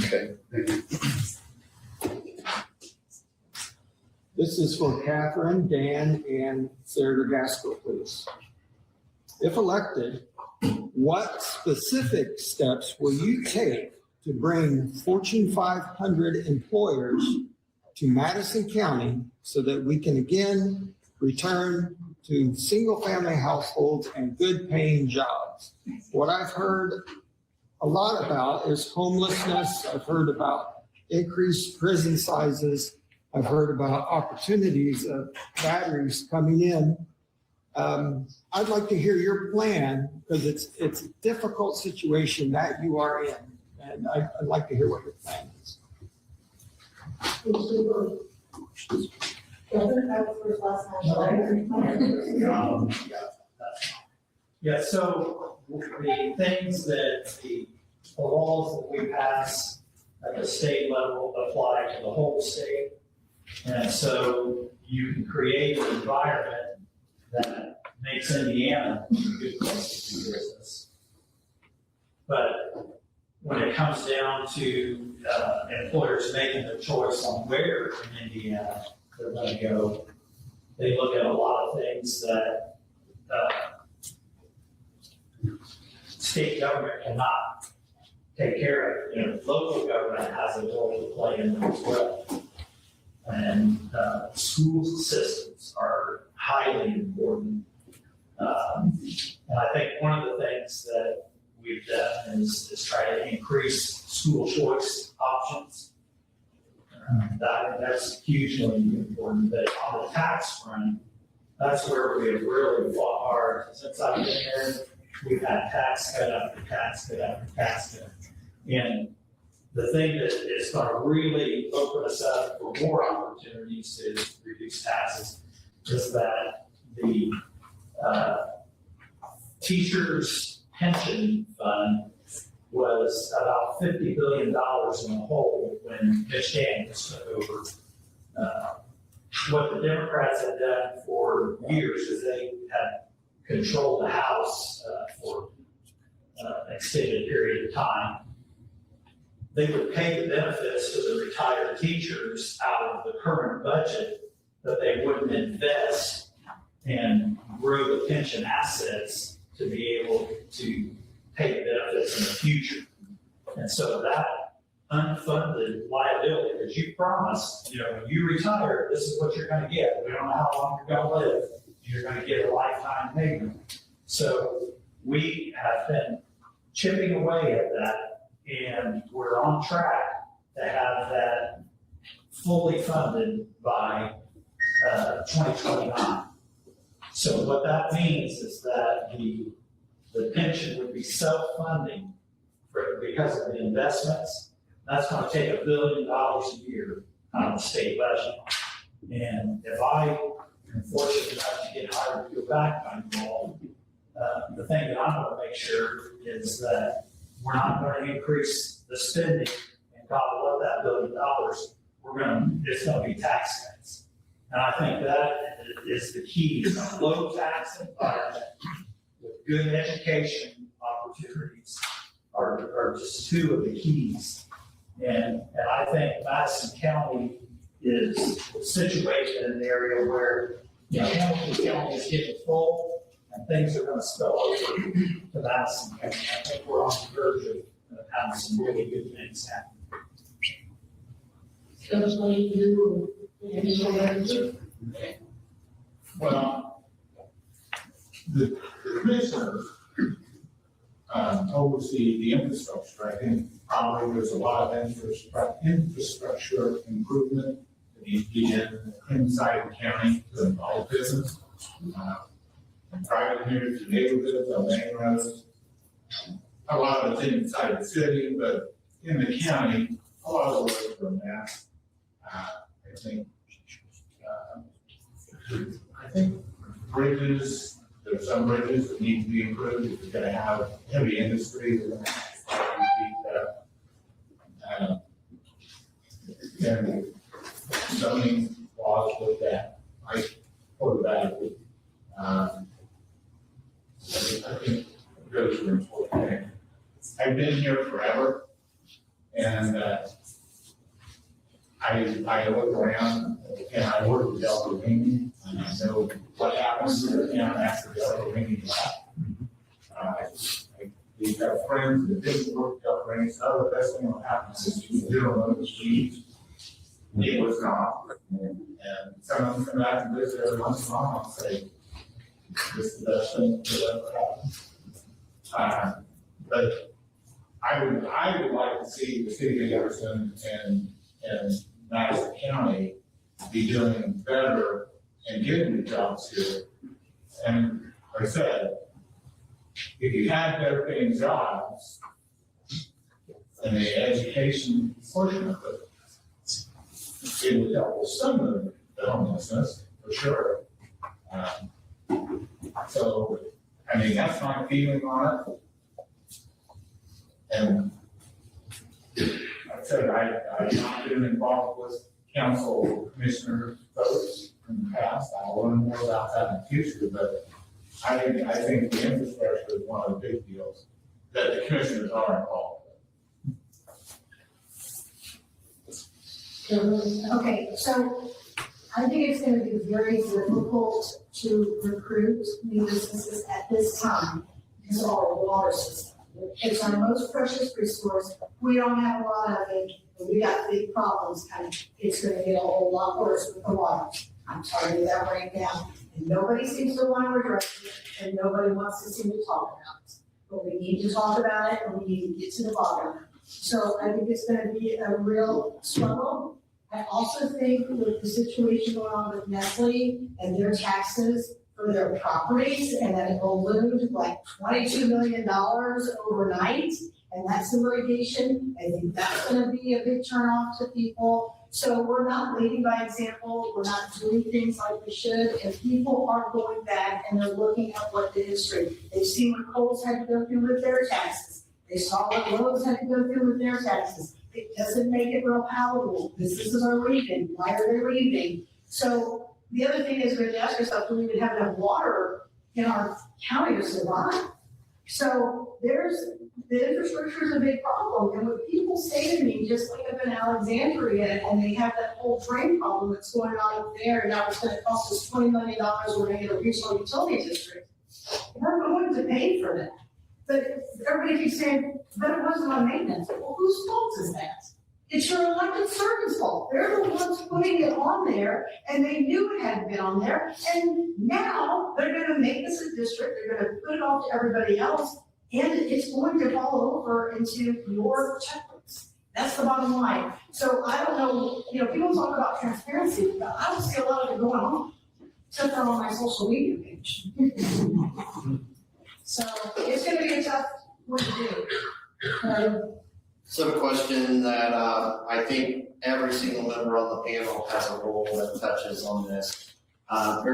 Okay. This is for Catherine, Dan, and Senator Gaskell, please. If elected, what specific steps will you take to bring Fortune 500 employers to Madison County so that we can again return to single-family households and good-paying jobs? What I've heard a lot about is homelessness. I've heard about increased prison sizes. I've heard about opportunities of batteries coming in. I'd like to hear your plan because it's a difficult situation that you are in, and I'd like to hear what your plan is. Yeah, so the things that the laws that we pass at the state level apply to the whole state. And so you can create an environment that makes Indiana a good place to do business. But when it comes down to employers making their choice on where in Indiana they're going to go, they look at a lot of things that state government cannot take care of. You know, local government has a role to play in them as well. And school systems are highly important. And I think one of the things that we've done is try to increase school choice options. That's hugely important. But on the tax front, that's where we have really fought hard. Since I've been here, we've had tax cut after tax cut after tax cut. And the thing that is going to really open us up for more opportunities to reduce taxes is that the teachers' pension fund was about $50 billion in the hole when Mitch Daniels took over. What the Democrats had done for years is they had controlled the House for an extended period of time. They would pay the benefits to the retired teachers out of the current budget, but they wouldn't invest and grow the pension assets to be able to pay the benefits in the future. And so that unfunded liability, because you promised, you know, when you retire, this is what you're going to get. We don't know how long you're going to live. You're going to get a lifetime payment. So we have been chipping away at that, and we're on track to have that fully funded by 2029. So what that means is that the pension would be self-funding because of the investments. That's going to take $1 billion a year out of the state budget. And if I am fortunate enough to get hired to go back on you all, the thing that I'm going to make sure is that we're not going to increase the spending and gobble up that $1 billion. It's going to be tax cuts. And I think that is the key. A low tax environment with good education opportunities are just two of the keys. And I think Madison County is situated in an area where, you know, Hamilton County is getting full and things are going to spill over to Madison County. I think we're on the verge of having some really good things happen. Well, the commissioner oversee the infrastructure. I think probably there's a lot of infrastructure improvement that needs to be done inside the county to all business. Private community neighborhoods, on main roads. A lot of it's inside the city, but in the county, a lot of the roads are a mess. I think bridges, there's some bridges that need to be improved. If you're going to have heavy industry, they're going to have to keep that. And zoning laws with that. I automatically, I think those are important. I've been here forever. And, I look around and I work with Delta Ring, and I know what happens to the town after Delta Ring left. We've got friends that didn't work Delta Ring, so the best thing that happens is you zero on the street. It was gone. And some of them come back and visit every once in a while and say, this is the best thing that ever happened. But I would like to see the city of Jefferson and Madison County be doing better and getting the jobs here. And like I said, if you had better paying jobs and the education portion of it, it would help with some of the homelessness, for sure. So, I mean, that's my feeling on it. And like I said, I've not been involved with council commissioner votes in the past. I'll learn more about that in the future, but I think the infrastructure is one of the big deals that the commissioners are involved with. Okay, so I think it's going to be very difficult to recruit new businesses at this time because of our water system. It's our most precious resource. We don't have a lot of it, but we got big problems coming. It's going to get a whole lot worse with the water. I'm telling you that right now. And nobody seems to want to address it, and nobody wants to seem to talk about it. But we need to talk about it, and we need to get to the bottom. So I think it's going to be a real struggle. I also think with the situation going on with Nestle and their taxes for their properties, and that it ballooned like $22 million overnight, and that's the litigation. I think that's going to be a big turnoff to people. So we're not leading by example. We're not doing things like we should, and people are going back and they're looking at what the history. They've seen what Kohl's had to go through with their taxes. They saw what Lowe's had to go through with their taxes. It doesn't make it real palatable. Businesses are leaving. Why are they leaving? So the other thing is we have to ask ourselves, do we even have enough water in our county to survive? So the infrastructure is a big problem. And when people say to me, just like up in Alexandria, and they have that whole drain problem that's going on up there, and now it's going to cost us $20 million, we're going to get a regional utility district. We're going to pay for that. But everybody keeps saying, but it wasn't on maintenance. Well, whose fault is that? It's your elected servants' fault. They're the ones putting it on there, and they knew it hadn't been on there. And now they're going to make this a district. They're going to put it off to everybody else, and it's going to fall over into your checkbooks. That's the bottom line. So I don't know, people talk about transparency, but I don't see a lot of it going on, except for on my social media page. So it's going to be a tough one to do. So a question that I think every single member on the panel has a role that touches on this.